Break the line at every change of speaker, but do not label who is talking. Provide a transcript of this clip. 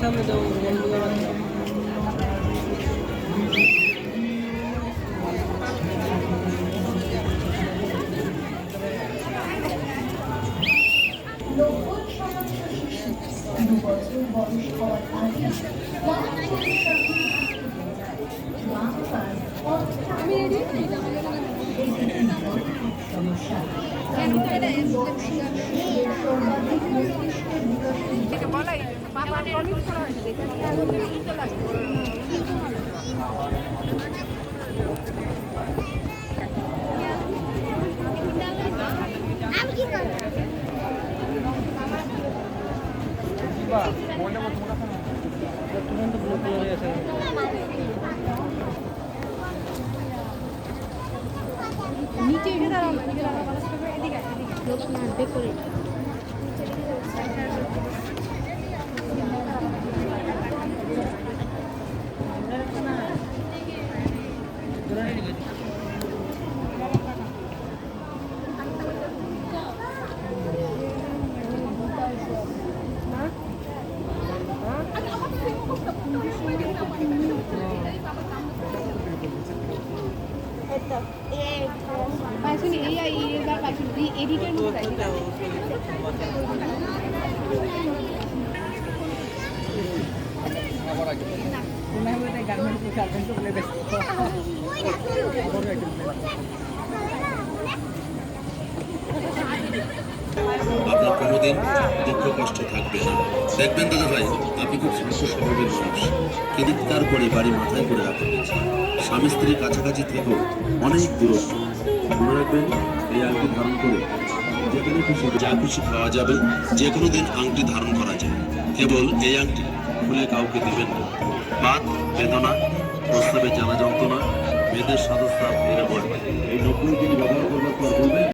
সামনে যাবো
নিচে এসে দাঁড়াও এদিকে করে এডিটের মধ্যে
আপনার কোনোদিন দুঃখ কষ্ট থাকবে না। দেখবেন দাদা ভাই, আপনি খুব শান্ত স্বভাবের মানুষ, কিন্তু তারপরে বাড়ি মাথায় করে রাখবেন। স্বামী স্ত্রীর কাছাকাছি থেকেও অনেক দূরত্ব। মনে রাখবেন, এই আংটি ধারণ করে যেখানে খুশি যা খুশি খাওয়া যাবে, যে কোনো দিন আংটি ধারণ করা যায়। কেবল এই আংটি খুলে কাউকে দেবেন না। বাত, বেদনা, প্রস্তাবে জানা যন্ত্রণা, মেয়েদের সাদস্তাপ এরা বলবে। এই 90 দিন ব্যবহার করবার পর বলবেন